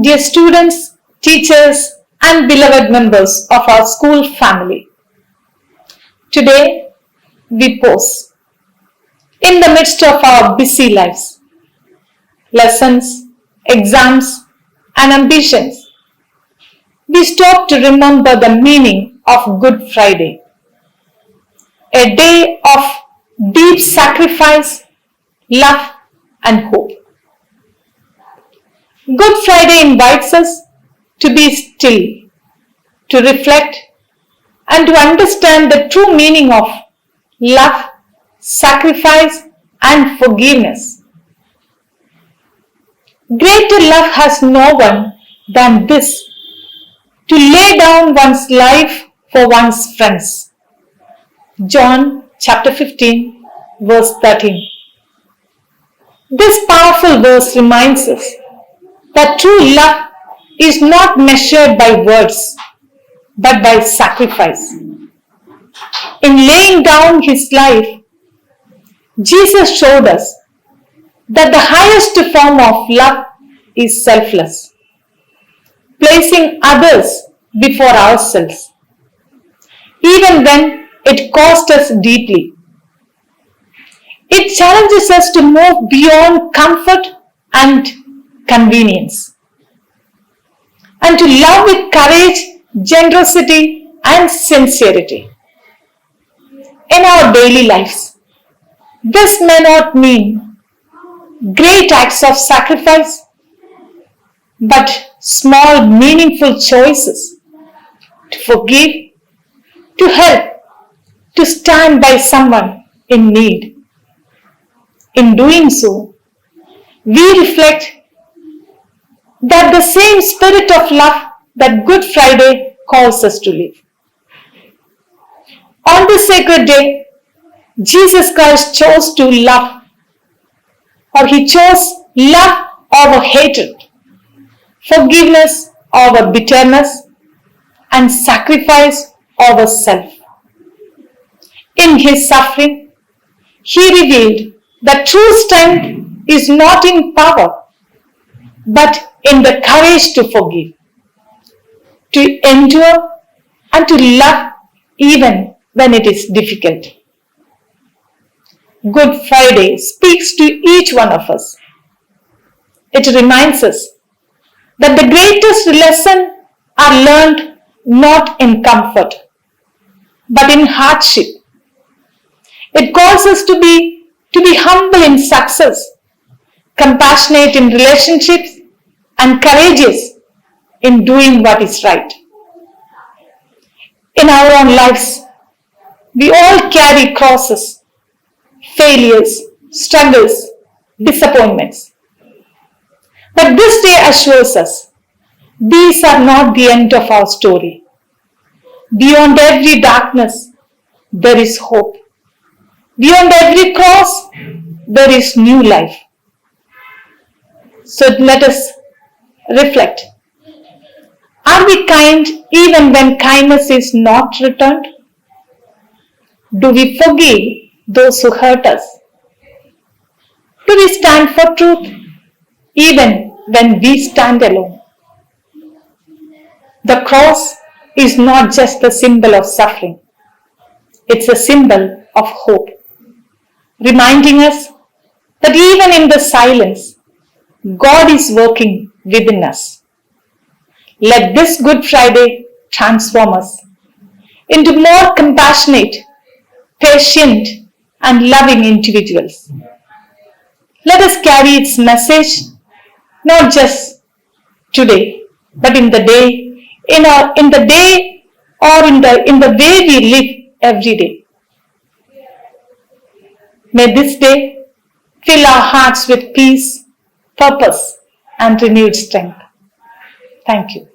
Dear students, teachers, and beloved members of our school family, today we pause in the midst of our busy lives, lessons, exams, and ambitions. We stop to remember the meaning of Good Friday, a day of deep sacrifice, love, and hope. Good Friday invites us to be still, to reflect, and to understand the true meaning of love, sacrifice, and forgiveness. Greater love has no one than this, to lay down one's life for one's friends. John chapter 15, verse 13. This powerful verse reminds us that true love is not measured by words, but by sacrifice. In laying down his life, Jesus showed us that the highest form of love is selfless, placing others before ourselves, even when it cost us deeply. It challenges us to move beyond comfort and convenience, and to love with courage, generosity, and sincerity. In our daily lives, this may not mean great acts of sacrifice, but small, meaningful choices to forgive, to help, to stand by someone in need. In doing so, we reflect that the same spirit of love that Good Friday calls us to live. On this sacred day, Jesus Christ chose to love, or he chose love over hatred, forgiveness over bitterness, and sacrifice over self. In his suffering, he revealed that true strength is not in power, but in the courage to forgive, to endure, and to love even when it is difficult. Good Friday speaks to each one of us. It reminds us that the greatest lessons are learned not in comfort, but in hardship. It calls us to be humble in success, compassionate in relationships, and courageous in doing what is right. In our own lives, we all carry crosses, failures, struggles, disappointments. But this day assures us these are not the end of our story. Beyond every darkness, there is hope. Beyond every cross, there is new life. So let us reflect. Are we kind even when kindness is not returned? Do we forgive those who hurt us? Do we stand for truth even when we stand alone? The cross is not just a symbol of suffering. It's a symbol of hope, reminding us that even in the silence, God is working within us. Let this Good Friday transform us into more compassionate, patient, and loving individuals. Let us carry its message not just today, but in the way we live every day. May this day fill our hearts with peace, purpose, and renewed strength. Thank you.